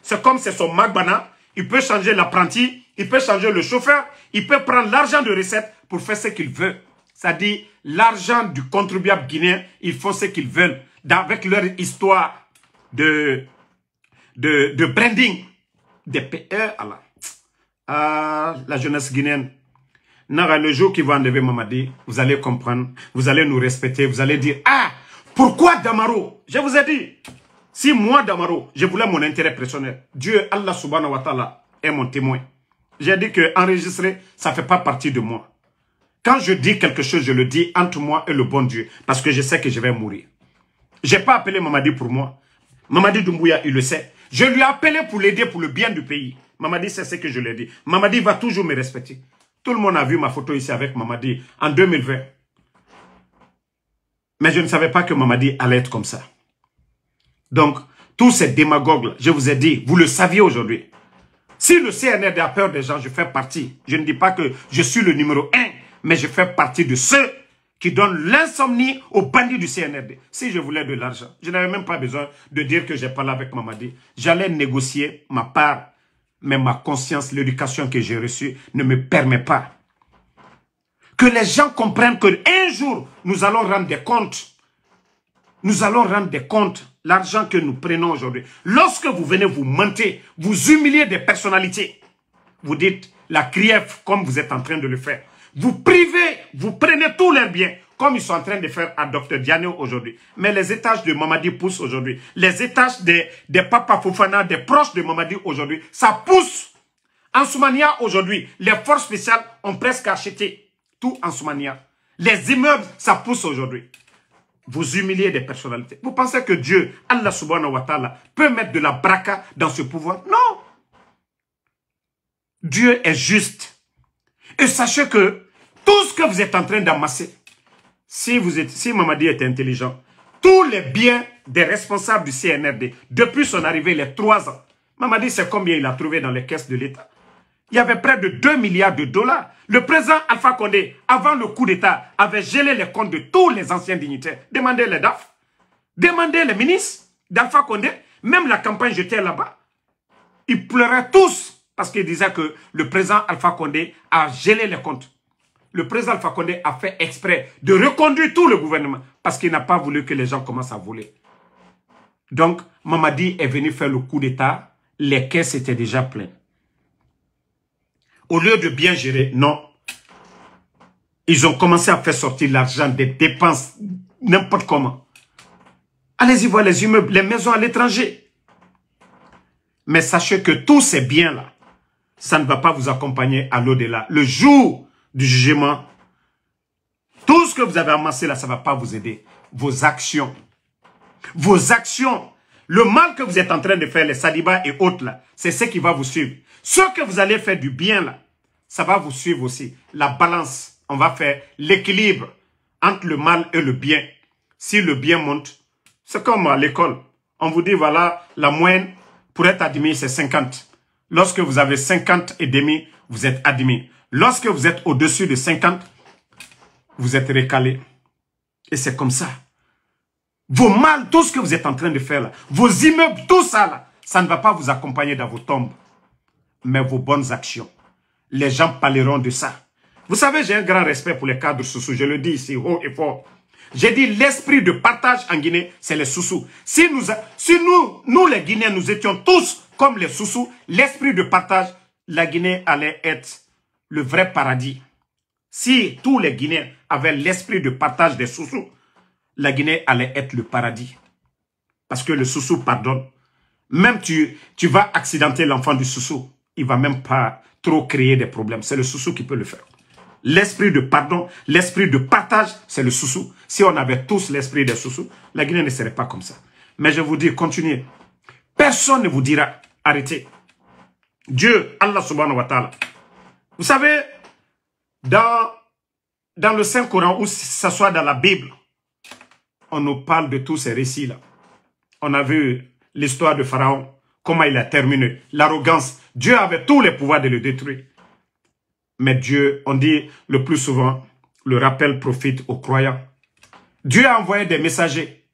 c'est comme c'est son Magbana, il peut changer l'apprenti, il peut changer le chauffeur, il peut prendre l'argent de recette pour faire ce qu'il veut. C'est-à-dire, l'argent du contribuable guinéen, ils font ce qu'ils veulent. Avec leur histoire de branding. La jeunesse guinéenne. Le jour qui va enlever Mamadi, vous allez comprendre, vous allez nous respecter, vous allez dire, ah, pourquoi Damaro? Je vous ai dit, si moi Damaro, je voulais mon intérêt personnel, Dieu, Allah subhanahu wa ta'ala, est mon témoin. J'ai dit que enregistrer, ça ne fait pas partie de moi. Quand je dis quelque chose, je le dis entre moi et le bon Dieu, parce que je sais que je vais mourir. Je n'ai pas appelé Mamadi pour moi. Mamadi Doumbouya, il le sait. Je lui ai appelé pour l'aider pour le bien du pays. Mamadi, c'est ce que je lui ai dit. Mamadi va toujours me respecter. Tout le monde a vu ma photo ici avec Mamadi en 2020. Mais je ne savais pas que Mamadi allait être comme ça. Donc, tous ces démagogues, je vous ai dit, vous le saviez aujourd'hui. Si le CNRD a peur des gens, je fais partie. Je ne dis pas que je suis le numéro 1, mais je fais partie de ceux qui donnent l'insomnie aux bandits du CNRD. Si je voulais de l'argent, je n'avais même pas besoin de dire que j'ai parlé avec Mamadi. J'allais négocier ma part, mais ma conscience, l'éducation que j'ai reçue ne me permet pas. Que les gens comprennent qu'un jour, nous allons rendre des comptes. Nous allons rendre des comptes. L'argent que nous prenons aujourd'hui. Lorsque vous venez vous mentir, vous humiliez des personnalités. Vous dites la criève comme vous êtes en train de le faire. Vous privez, vous prenez tous leurs biens, comme ils sont en train de faire à Dr Diano aujourd'hui. Mais les étages de Mamadi poussent aujourd'hui. Les étages des Papa Fofana, des proches de Mamadi aujourd'hui, ça pousse. En Soumania aujourd'hui, les forces spéciales ont presque acheté tout en Soumania. Les immeubles, ça pousse aujourd'hui. Vous humiliez des personnalités. Vous pensez que Dieu, Allah subhanahu wa ta'ala, peut mettre de la braca dans ce pouvoir? Non. Dieu est juste. Et sachez que tout ce que vous êtes en train d'amasser, si Mamadi est intelligent, tous les biens des responsables du CNRD, depuis son arrivée, les 3 ans, Mamadi sait combien il a trouvé dans les caisses de l'État. Il y avait près de 2 milliards de dollars. Le président Alpha Condé, avant le coup d'État, avait gelé les comptes de tous les anciens dignitaires. Demandez les DAF, demandez les ministres d'Alpha Condé, même la campagne j'étais là-bas. Ils pleuraient tous parce qu'ils disaient que le président Alpha Condé a gelé les comptes. Le président Alpha Condé a fait exprès de reconduire tout le gouvernement parce qu'il n'a pas voulu que les gens commencent à voler. Donc, Mamadi est venu faire le coup d'État, les caisses étaient déjà pleines. Au lieu de bien gérer, non. Ils ont commencé à faire sortir l'argent des dépenses, n'importe comment. Allez-y voir les immeubles, les maisons à l'étranger. Mais sachez que tous ces biens-là, ça ne va pas vous accompagner à l'au-delà. Le jour du jugement, tout ce que vous avez amassé là, ça ne va pas vous aider. Vos actions, le mal que vous êtes en train de faire, les salibas et autres là, c'est ce qui va vous suivre. Ce que vous allez faire du bien là, ça va vous suivre aussi. La balance, on va faire l'équilibre entre le mal et le bien. Si le bien monte, c'est comme à l'école. On vous dit, voilà, la moyenne pour être admis, c'est 50. Lorsque vous avez 50 et demi, vous êtes admis. Lorsque vous êtes au-dessus de 50, vous êtes recalé. Et c'est comme ça. Vos mal, tout ce que vous êtes en train de faire là, vos immeubles, tout ça là, ça ne va pas vous accompagner dans vos tombes. Mais vos bonnes actions. Les gens parleront de ça. Vous savez, j'ai un grand respect pour les cadres Soussou. Je le dis ici haut et fort. J'ai dit l'esprit de partage en Guinée, c'est les Soussou. Si nous les Guinéens, nous étions tous comme les Soussou, l'esprit de partage, la Guinée allait être le vrai paradis. Si tous les Guinéens avaient l'esprit de partage des Soussou, la Guinée allait être le paradis. Parce que le Soussou pardonne. Même tu vas accidenter l'enfant du Soussou, il ne va même pas trop créer des problèmes. C'est le Soussou qui peut le faire. L'esprit de pardon, l'esprit de partage, c'est le Soussou. Si on avait tous l'esprit des Soussou, la Guinée ne serait pas comme ça. Mais je vous dis, continuez. Personne ne vous dira, arrêtez. Dieu, Allah subhanahu wa ta'ala. Vous savez, dans le Saint-Coran, ou ça soit dans la Bible, on nous parle de tous ces récits-là. On a vu l'histoire de Pharaon, comment il a terminé, l'arrogance. Dieu avait tous les pouvoirs de le détruire. Mais Dieu, on dit le plus souvent, le rappel profite aux croyants. Dieu a envoyé des messagers.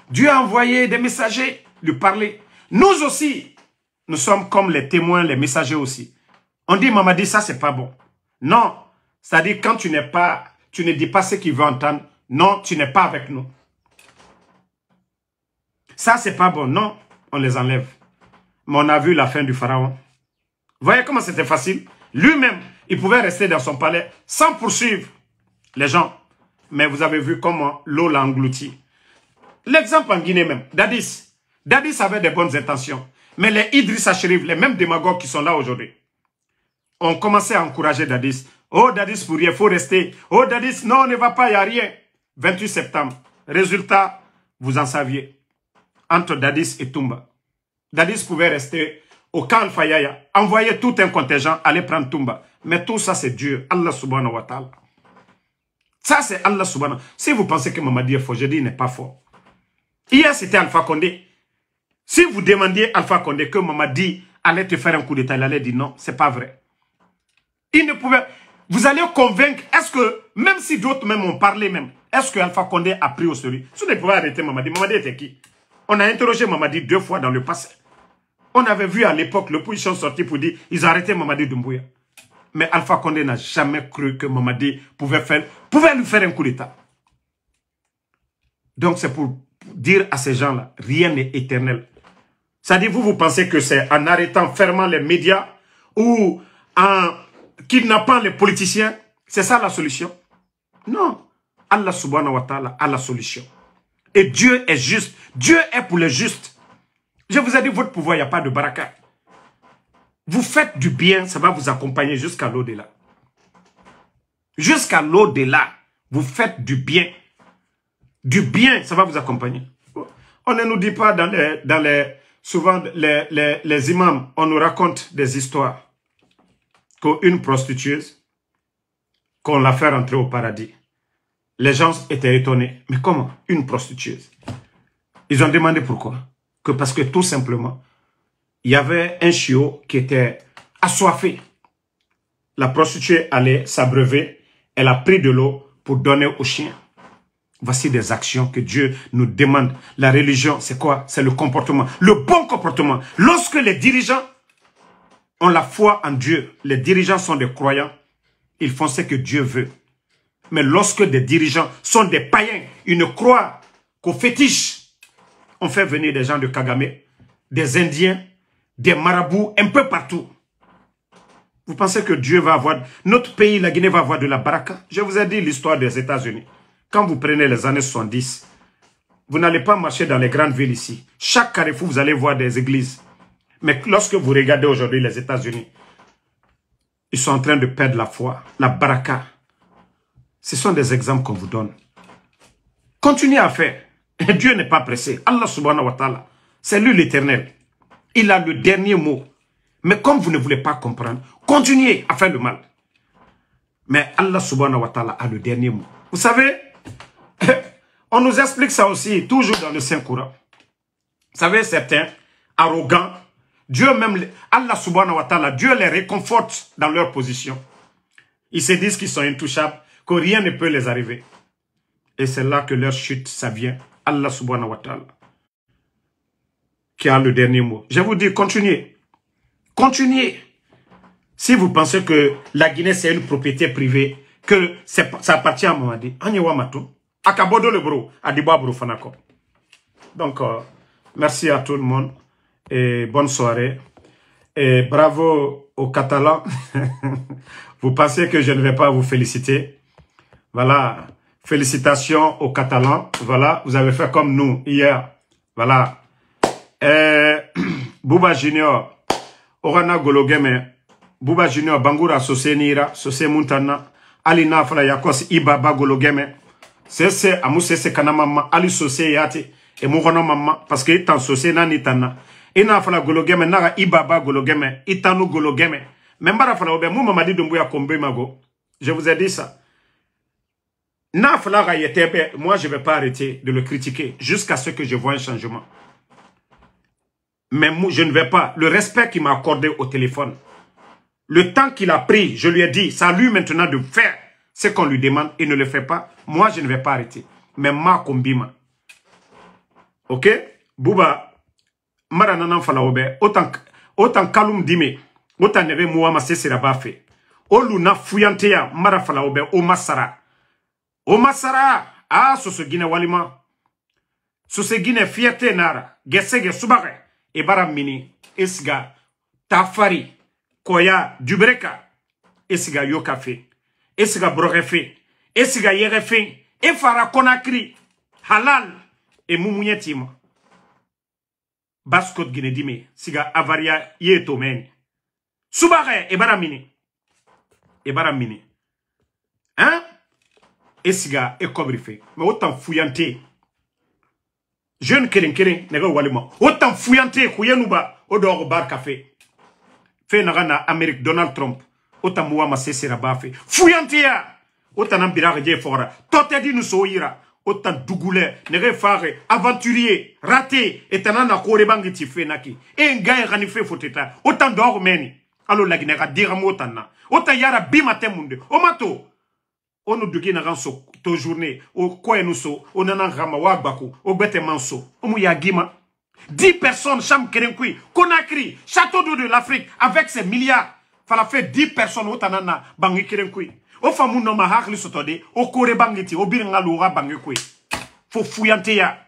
Dieu a envoyé des messagers lui parler. Nous aussi, nous sommes comme les témoins, les messagers aussi. On dit, Mamadi, ça c'est pas bon. Non, c'est-à-dire quand tu ne dis pas ce qu'il veut entendre, non, tu n'es pas avec nous. Ça c'est pas bon, non, on les enlève. Mais on a vu la fin du pharaon. Vous voyez comment c'était facile? Lui-même, il pouvait rester dans son palais sans poursuivre les gens. Mais vous avez vu comment l'eau l'a englouti. L'exemple en Guinée même, Dadis. Dadis avait des bonnes intentions. Mais les Idrissa Chérif, les mêmes démagogues qui sont là aujourd'hui, ont commencé à encourager Dadis. Oh Dadis, pour rien, il faut rester. Oh Dadis, non, on ne va pas, il n'y a rien. 28 septembre. Résultat, vous en saviez. Entre Dadis et Toumba. Dadis pouvait rester au camp Al-Fayaya, envoyer tout un contingent, aller prendre Toumba. Mais tout ça, c'est Dieu, Allah subhanahu wa ta'ala. Ça, c'est Allah subhanahu. Si vous pensez que Mamadi est fort, je dis, il n'est pas fort. Hier, c'était Alpha Condé. Si vous demandiez à Alpha Condé que Mamadi allait te faire un coup d'état, il allait dire non, c'est pas vrai. Il ne pouvait... Vous allez convaincre, est-ce que, même si d'autres même ont parlé même, est-ce que Alpha Condé a pris au sérieux? Si on ne pouvait arrêter Mamadi, Mamadi était qui? On a interrogé Mamadi 2 fois dans le passé. On avait vu à l'époque le Pouichon sorti pour dire ils ont arrêté Mamadi Doumbouya. Mais Alpha Condé n'a jamais cru que Mamadi pouvait lui faire un coup d'état. Donc c'est pour dire à ces gens-là, rien n'est éternel. C'est-à-dire, vous pensez que c'est en arrêtant fermement les médias ou en kidnappant les politiciens, c'est ça la solution? Non. Allah subhanahu wa ta'ala a la solution. Et Dieu est juste. Dieu est pour les justes. Je vous ai dit, votre pouvoir, il n'y a pas de baraka. Vous faites du bien, ça va vous accompagner jusqu'à l'au-delà. Jusqu'à l'au-delà, vous faites du bien. Du bien, ça va vous accompagner. On ne nous dit pas souvent les imams, on nous raconte des histoires qu'une prostitueuse, qu'on l'a fait rentrer au paradis. Les gens étaient étonnés. Mais comment? Une prostitueuse? Ils ont demandé pourquoi. Que parce que tout simplement, il y avait un chiot qui était assoiffé. La prostituée allait s'abreuver. Elle a pris de l'eau pour donner au chien. Voici des actions que Dieu nous demande. La religion, c'est quoi? C'est le comportement. Le bon comportement. Lorsque les dirigeants ont la foi en Dieu, les dirigeants sont des croyants, ils font ce que Dieu veut. Mais lorsque des dirigeants sont des païens, ils ne croient qu'aux fétiches. On fait venir des gens de Kagame, des Indiens, des marabouts, un peu partout. Vous pensez que Dieu va avoir... Notre pays, la Guinée, va avoir de la baraka? Je vous ai dit l'histoire des États-Unis. Quand vous prenez les années 70, vous n'allez pas marcher dans les grandes villes ici. Chaque carrefour, vous allez voir des églises. Mais lorsque vous regardez aujourd'hui les États-Unis, ils sont en train de perdre la foi, la baraka. Ce sont des exemples qu'on vous donne. Continuez à faire. Dieu n'est pas pressé. Allah subhanahu wa ta'ala, c'est lui l'Éternel. Il a le dernier mot. Mais comme vous ne voulez pas comprendre, continuez à faire le mal. Mais Allah subhanahu wa ta'ala a le dernier mot. Vous savez, on nous explique ça aussi, toujours dans le Saint-Courant. Vous savez, certains, arrogants, Dieu même, Allah subhanahu wa ta'ala, Dieu les réconforte dans leur position. Ils se disent qu'ils sont intouchables, que rien ne peut les arriver. Et c'est là que leur chute, ça vient. Allah subhanahu wa ta'ala, qui a le dernier mot. Je vous dis, continuez. Continuez. Si vous pensez que la Guinée, c'est une propriété privée, que ça appartient à Mamadi, Akabodo le bro, Adiba bro fanako. Donc, merci à tout le monde et bonne soirée. Et bravo aux Catalans. Vous pensez que je ne vais pas vous féliciter? Voilà. Félicitations aux Catalans. Voilà. Vous avez fait comme nous hier. Voilà. Bouba Junior. Orana Gologeme. Bouba Junior. Bangura Sosenira. Sose Muntana. Ali Nafra Yakos Ibaba Gologeme. C'est Amoussese Kanamama. Ali Sose Yate. Et Mourono Mama. Parce que itan Sose Nanitana. Ina Fala Gologeme. Nara Ibaba Gologeme. Itanu Gologeme. Même pas Fala Obe. Mou Mamadi Dumbuya Kombe Mago. Je vous ai dit ça. Moi, je ne vais pas arrêter de le critiquer jusqu'à ce que je vois un changement. Mais moi, je ne vais pas. Le respect qu'il m'a accordé au téléphone, le temps qu'il a pris, je lui ai dit, c'est à lui maintenant de faire ce qu'on lui demande et ne le fait pas. Moi, je ne vais pas arrêter. Mais ma kombima. Ok? Bouba, Marananan Falaobe, autant Kaloum Dime, autant Neve Mouama Sesera fait. Oluna Fuyantea, Mara Falaobe, Omasara. Omasara, ah, so se Guinée Walima. So se Guinée fierté nara, Gesege Subare, Ebara Mini, Esga, Tafari, Koya, Dubreka, Esga Yokafe, Esga Brorefe, Esga Yerefe, Efara Konakri, Halal, et Moumouyetima. Baskot Guinée Dime, Siga Avaria Yetomeni. Subare, Ebara Mini. Ebara Mini. Hein? Esiga et cobrife. Mais autant fouillanté. Jeune keren, nega walima. Autant fouillanté, kouyenouba, odor bar café. Fait nagana Amérique Donald Trump. Autant mouama sesera bafe. Fouillanté ya. Autant ambira rejé fora. Tote di nous soira. Autant dougoulé, nega fare, aventurier, raté, et tanana kore bangiti fe naki. Et un gars ranife foteta. Autant d'or meni. Alors la guinera dira motana. Autant yara bimate munde. Omato. On nous dit so to journée au quoi nous so on en rama wagbako au bete manso on ya gima 10 personnes cham kerenkui Conakry château d'eau de l'Afrique avec ses milliards fala fait 10 personnes au tanana bangi kerenkui o famu no ma hakli sotode o kore bangiti o biringa lura bangi kui fo fuyante ya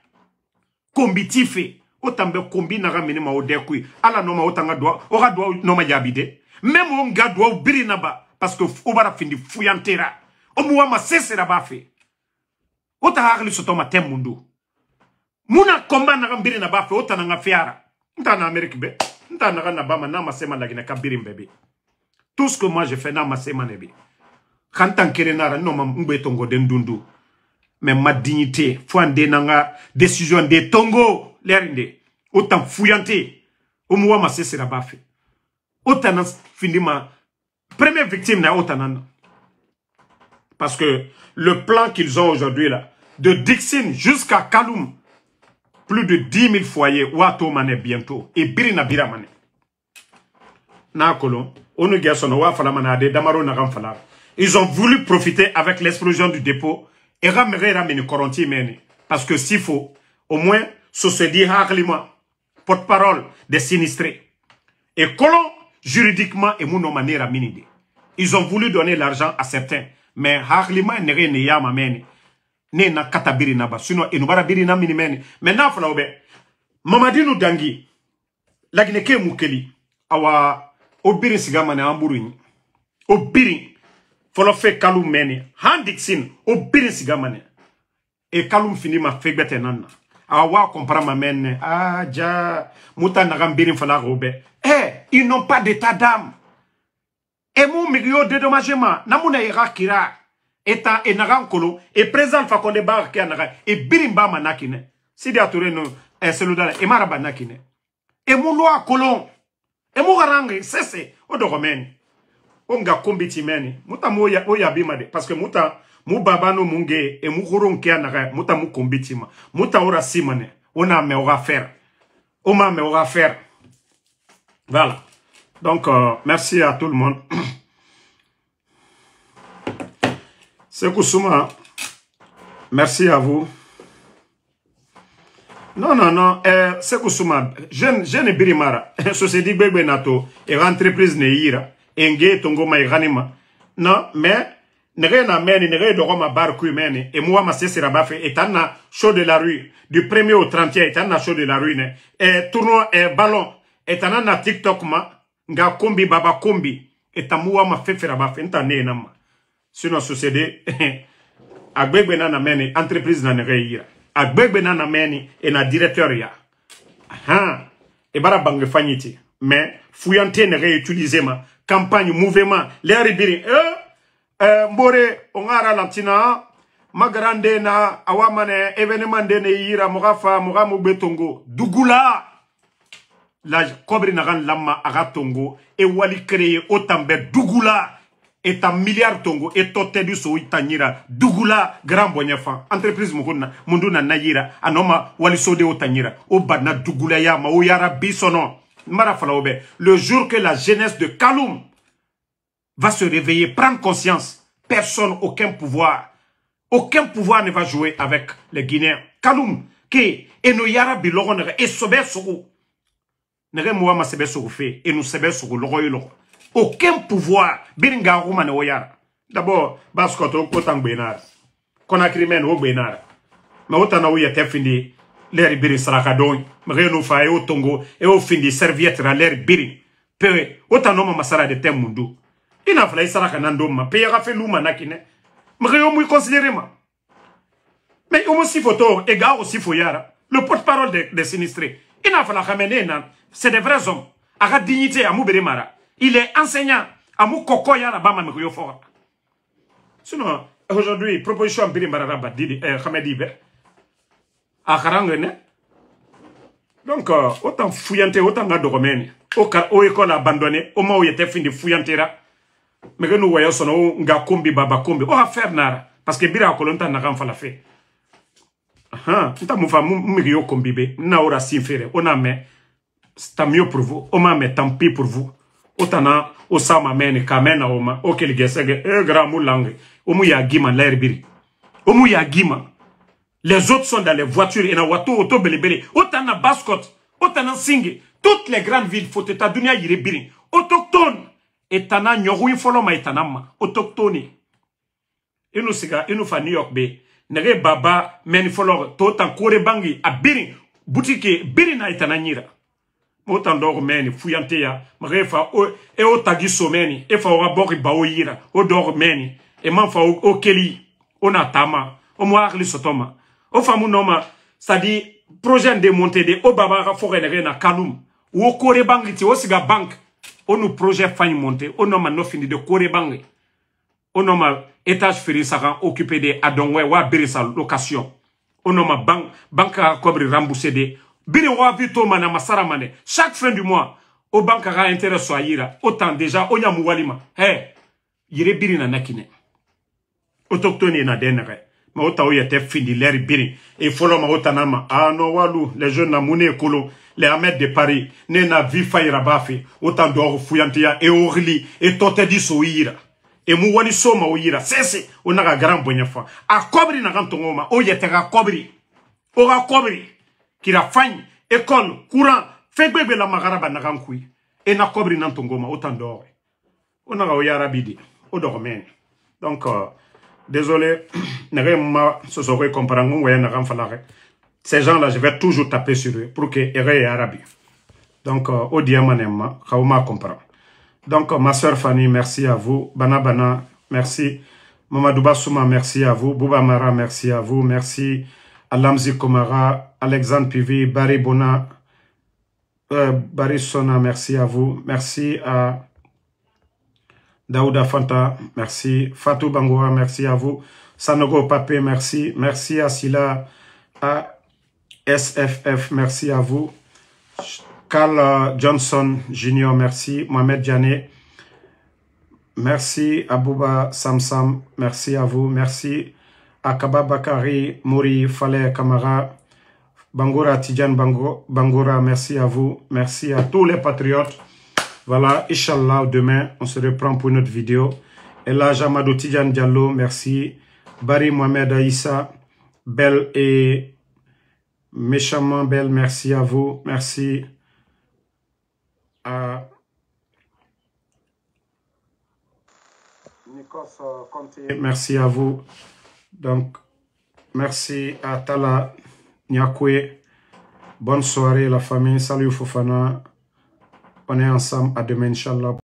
kombitife o tambe kombi na ramene ma o dekui ala no ma o tanga doa o ga doa no ma yabide même on ga doa birinaba parce que o bara findi fuyantera. Omouama sesera bafe. Ota hakli sotoma temundu. Muna komba na gambiri na bafe ota na fiara. Nta na Amérique be. Nta na na bama na masema lagina kabiri mbebe. Tout ce que moi je fais na masema nebe. Kantan kerenara no mbe tongo dendundu. Mais ma dignité fwande nanga décision de tongo lerinde. Ota fuyante. Omouama sesera bafe. Ota na findima première victime na ota nana. Parce que le plan qu'ils ont aujourd'hui là, de Dixine jusqu'à Kaloum, plus de 10 000 foyers, Wato Mané bientôt, et Birina Biramane. Ils ont voulu profiter avec l'explosion du dépôt et parce que s'il faut, au moins, ce se dit harlima, porte-parole des sinistrés. Et colon, juridiquement, et mounomane minide. Ils ont voulu donner l'argent à certains. Mais harlima nere ne ya mameni ne na katabiri naba sinon enubara biri na minimeni maintenant fala obe Mamadou Dangi la gineke mukeli awa obiri sigama na amburu o birin folo fe kalum meni handixin o birin sigamane e kalum fini ma fegbete nanna awa comprendre ma menne ja muta nagam birin fala robe ils n'ont pas d'état d'âme et mon milieu de dédommagement namuna ira kira eta e nagan kolo e présent fa konde bar ki anaga e birin ba manakine sidi ature no seludala e maraba nakine e mon loi kolon e mo garangi sese o do romeni onga kombiti meni muta moya oya bima de parce que muta mu baba no munge e mu khoron ke anaga muta mu kombiti ma muta ora simane on me aura faire on me aura faire voilà donc merci à tout le monde Sekou Souma merci à vous non Sekou Souma jeune birimara société gbegbe nato et entreprise ne ira enge tongo ma iranima non mais nere na meni nere do ma bar ku meni et moi ma sesira ba fait etana show de la rue du 1er au 30e etana show de la rue ne et tournoi et ballon etana na TikTok ma nga kombi baba kombi etamuwa ma fefera ba fait ntane na ma sinon société agbegbe na meni entreprise na nere ira agbegbe na meni et na directeur ya e bara bangue fanyiti mais fuyante nere utiliser ma campagne mouvement les ribiri mbore ongara lantina magrande na awamane événement de ne yira mogafa mogamu betongo dugula la kobri nagan lama agatongo e wali créer otambe dugula et un milliard tongo et tote du so itanyira dugula grand bonyafa entreprise mukuna munduna nayira anoma wali sode otanyira o badna dugula ya ma o yara bisono mara falaobe le jour que la jeunesse de Kaloum va se réveiller, prendre conscience. Personne, aucun pouvoir ne va jouer avec les Guinéens. Kaloum, qui est nos yara biloron et sober sourou. Nere moua ma sebe sourou fait et nous sebe sourou loro loro. Aucun pouvoir. Biringa roumane oyara. D'abord, baskoto kotang benar. Konakri men o benar. Mais autant na ouya te findi l'air birin sarakadon. Mais nous fa e o tongo et o findi serviette à l'air birin. Peu autant no masara de temundu. Il a fallu saraka nandoma payer a fait luma nakine mais on considérer ma mais on aussi photo et gars aussi foyara le porte-parole des sinistrés il a fallu ramener c'est des vrais hommes à la dignité à Moubere Mara il est enseignant à Mou Koko Yara Bama Mekyo Fora sinon aujourd'hui proposition Biri Mara Badidi Hamedi Ber à Karangene donc autant fouillante autant de romaine au école abandonné au moment où il était fini de fouillantera mais que nous voyons son nga kombi baba kombi on va faire nara parce que bira kolonta na kan fala fait nta mufa mumigi yo kombi be na ora sinfere on a mais c'est mieux pour vous on m'a mais tant pis pour vous otana osama meni kamena oma okel gesege grand moulangue omu ya gima l'air biri omu ya gima les autres sont dans les voitures et na wato auto belebele otana baskot otana singi toutes les grandes villes faut ta dunia yire biri autochtone etana nyoru infolo ma etanama autochtone inu siga inu fa New York be nere baba meni folo to tan kore bangi a biri boutique biri na etananyira motan dor meni fuyante ya mrefa e o tagiso meni e fa ora bori ba oyira o dor meni e man fa o keli ona tama o mo akli sotoma o fa mu noma sadi projet de monter de o baba ra fore nere na Kaloum o kore bangi ti o siga bank on nous projet faille monter, on a no fini de Korebangi. On a étage feri sera occupé de Adongwe wa biri sa location. On a banque à cobri remboursé de biri wa vito mana masara mane. Chaque fin du mois, au banque a intérêt soit ira. Autant déjà on y a moualima. Hey, yire biri na nakine. Autochtone na denere. Mais autant y était fini l'air biri. Et follow ma autanama. Ah no walu les jeunes na mouné kolo. Les Ahmed de Paris, ne na vi faïra bafi, autant d'or fouyantia et orli, et tote di soira. Et mouwani soma oira, c'est, on a un grand bonyafa. A cobri na gantongoma, o yetera cobri. Ora cobri, qui la fagne, école, courant, fait bébé la magaraba na gankoui. Et na cobri nantongoma, autant d'or. On a oyara bidi, au dormen. Donc, désolé, n'avez pas ce soir comparant, on voyait na ganfalare. Ces gens-là, je vais toujours taper sur eux pour qu'ils aient Arabi. Donc, au diamanema, Kaouma comprend. Donc, ma soeur Fanny, merci à vous. Bana Bana, merci. Mamadouba Souma, merci à vous. Bouba Mara, merci à vous. Merci. Alamzi Komara, Alexandre Pivi, Barry Bona, Barry Sona, merci à vous. Merci à Daouda Fanta, merci. Fatou Bangoura, merci à vous. Sanogo Papé, merci. Merci à Sila, à SFF, merci à vous. Carl Johnson Junior, merci. Mohamed Diané, merci. Abouba Samsam, merci à vous. Merci. Akaba Bakari, Mouri, Faleh Kamara, Bangoura Tidjan Bangoura, merci à vous. Merci à tous les patriotes. Voilà, Inch'Allah, demain, on se reprend pour une autre vidéo. Et là, Jamadou Tidjan Diallo, merci. Barry Mohamed Aïssa, belle et méchamment belle, merci à vous. Merci à Nikos Conté, merci à vous. Donc, merci à Tala Nyakwe. Bonne soirée la famille. Salut Fofana. On est ensemble à demain, Inch'Allah.